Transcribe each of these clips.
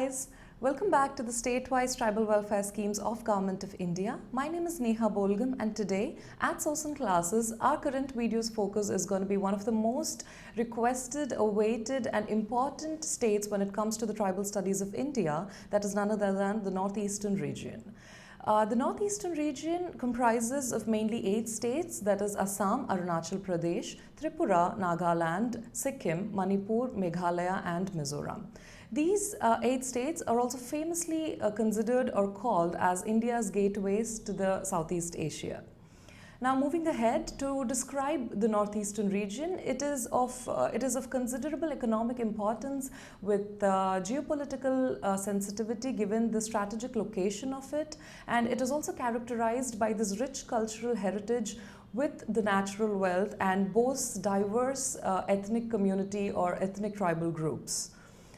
guys, welcome back to the state-wise tribal welfare schemes of Government of India. My name is Neha Bolgam, and today at Sosin classes, our current video's focus is going to be one of the most requested, awaited and important states when it comes to the tribal studies of India, that is none other than the Northeastern Region. The Northeastern Region comprises of mainly 8 states, that is Assam, Arunachal Pradesh, Tripura, Nagaland, Sikkim, Manipur, Meghalaya and Mizoram. These 8 states are also famously considered or called as India's gateways to the Southeast Asia. Now, moving ahead, to describe the Northeastern Region, it is of considerable economic importance with geopolitical sensitivity given the strategic location of it, and it is also characterized by this rich cultural heritage with the natural wealth and boasts diverse ethnic community or ethnic tribal groups.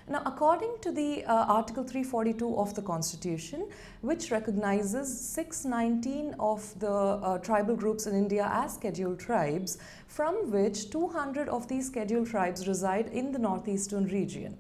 Now, according to the Article 342 of the Constitution, which recognizes 619 of the tribal groups in India as scheduled tribes, from which 200 of these scheduled tribes reside in the Northeastern Region.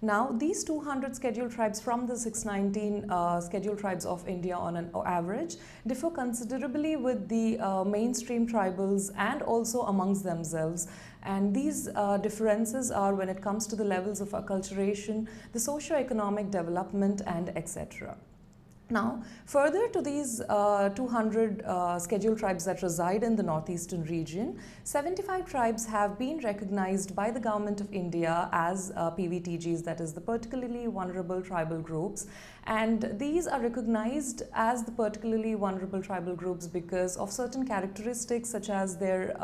Now, these 200 scheduled tribes from the 619 scheduled tribes of India on an average differ considerably with the mainstream tribals and also amongst themselves. And these differences are when it comes to the levels of acculturation, the socio-economic development and etc. Now, further to these 200 scheduled tribes that reside in the Northeastern Region, 75 tribes have been recognized by the Government of India as PVTGs, that is the particularly vulnerable tribal groups. And these are recognized as the particularly vulnerable tribal groups because of certain characteristics such as their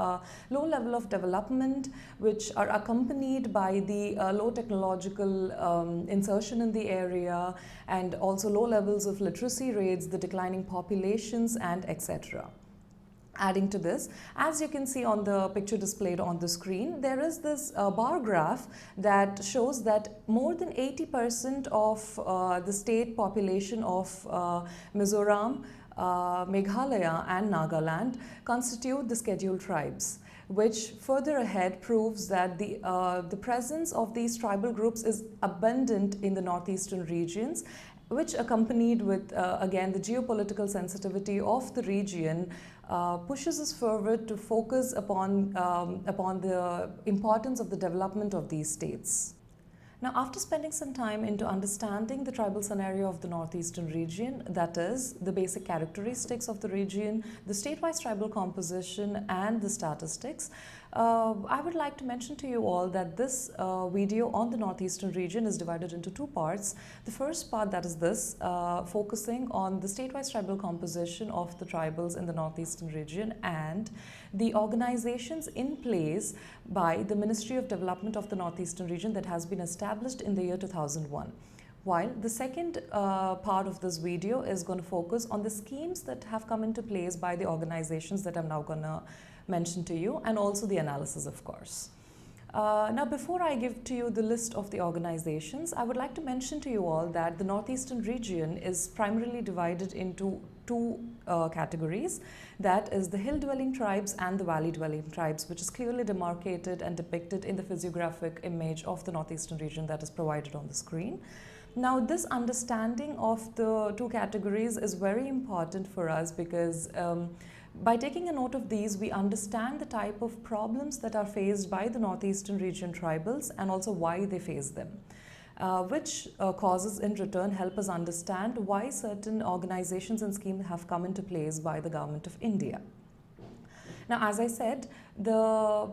low level of development, which are accompanied by the low technological insertion in the area, and also low levels of literacy rates, the declining populations and etc. Adding to this, as you can see on the picture displayed on the screen, there is this bar graph that shows that more than 80% of the state population of Mizoram, Meghalaya and Nagaland constitute the scheduled tribes, which further ahead proves that the presence of these tribal groups is abundant in the Northeastern regions, which accompanied with again the geopolitical sensitivity of the region pushes us forward to focus upon the importance of the development of these states. Now, after spending some time into understanding the tribal scenario of the Northeastern Region, that is, the basic characteristics of the region, the state-wise tribal composition and the statistics, I would like to mention to you all that this video on the Northeastern Region is divided into 2 parts. The first part, that is this, focusing on the state-wise tribal composition of the tribals in the Northeastern Region and the organizations in place by the Ministry of Development of the Northeastern Region that has been established in the year 2001. While the second part of this video is going to focus on the schemes that have come into place by the organizations that I'm now going to mention to you, and also the analysis, of course. Now, before I give to you the list of the organizations, I would like to mention to you all that the Northeastern Region is primarily divided into 2 categories, that is the hill-dwelling tribes and the valley-dwelling tribes, which is clearly demarcated and depicted in the physiographic image of the Northeastern Region that is provided on the screen. Now, this understanding of the 2 categories is very important for us because by taking a note of these, we understand the type of problems that are faced by the Northeastern Region tribals and also why they face them, which causes in return help us understand why certain organizations and schemes have come into place by the Government of India. Now, as I said, the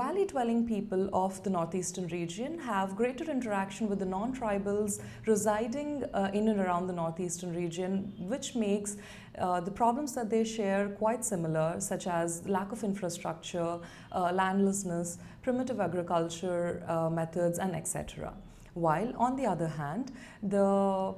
valley-dwelling people of the Northeastern Region have greater interaction with the non-tribals residing in and around the Northeastern Region, which makes the problems that they share quite similar, such as lack of infrastructure, landlessness, primitive agriculture methods, and etc. While on the other hand, the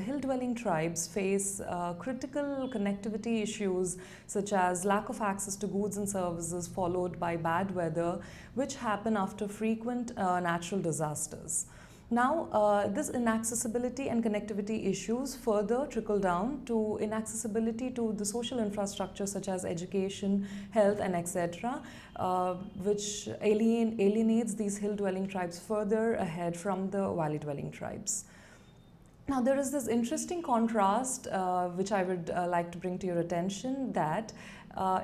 hill-dwelling tribes face critical connectivity issues such as lack of access to goods and services followed by bad weather, which happen after frequent natural disasters. Now, this inaccessibility and connectivity issues further trickle down to inaccessibility to the social infrastructure such as education, health, and etc., which alienates these hill-dwelling tribes further ahead from the valley-dwelling tribes. Now, there is this interesting contrast which I would like to bring to your attention, that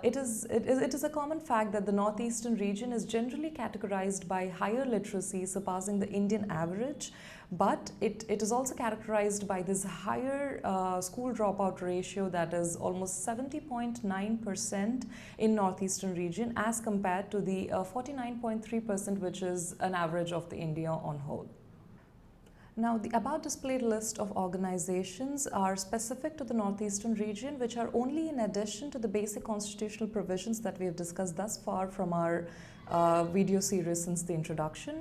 it is a common fact that the Northeastern region is generally categorized by higher literacy, surpassing the Indian average, but it is also characterized by this higher school dropout ratio, that is almost 70.9% in Northeastern region as compared to the 49.3%, which is an average of the India on whole. Now, the above displayed list of organizations are specific to the Northeastern region, which are only in addition to the basic constitutional provisions that we have discussed thus far from our video series since the introduction,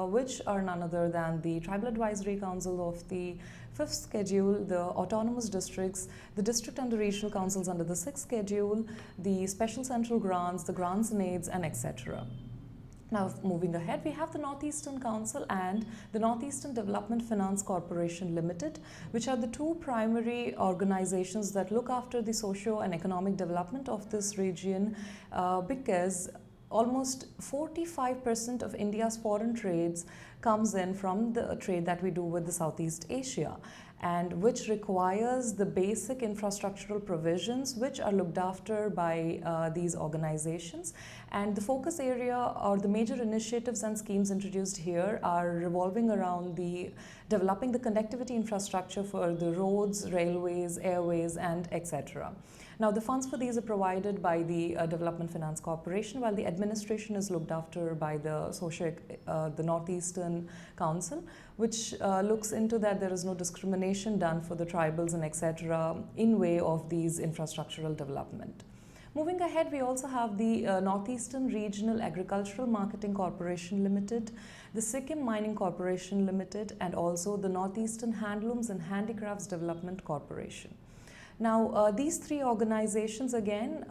which are none other than the Tribal Advisory Council of the 5th schedule, the autonomous districts, the district and the regional councils under the 6th schedule, the special central grants, the grants and aids, and etc. Now, moving ahead, we have the Northeastern Council and the Northeastern Development Finance Corporation Limited, which are the two primary organizations that look after the socio and economic development of this region, because almost 45% of India's foreign trades comes in from the trade that we do with the Southeast Asia, and which requires the basic infrastructural provisions which are looked after by these organizations. And the focus area or the major initiatives and schemes introduced here are revolving around the developing the connectivity infrastructure for the roads, railways, airways, and etc. Now, the funds for these are provided by the Development Finance Corporation, while the administration is looked after by the Northeastern Council, which looks into that there is no discrimination done for the tribals and etc. in way of these infrastructural development. Moving ahead, we also have the Northeastern Regional Agricultural Marketing Corporation Limited, the Sikkim Mining Corporation Limited, and also the Northeastern Handlooms and Handicrafts Development Corporation. Now, these three organizations again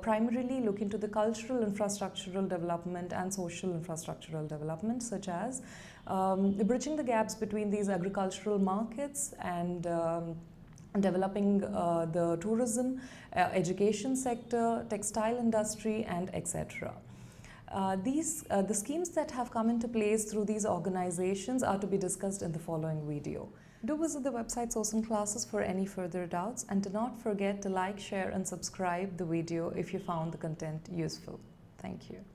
primarily look into the cultural infrastructural development and social infrastructural development, such as bridging the gaps between these agricultural markets and developing the tourism, education sector, textile industry, and etc. The schemes that have come into place through these organizations are to be discussed in the following video. Do visit the website Sosin Classes for any further doubts, and do not forget to like, share, and subscribe the video if you found the content useful. Thank you.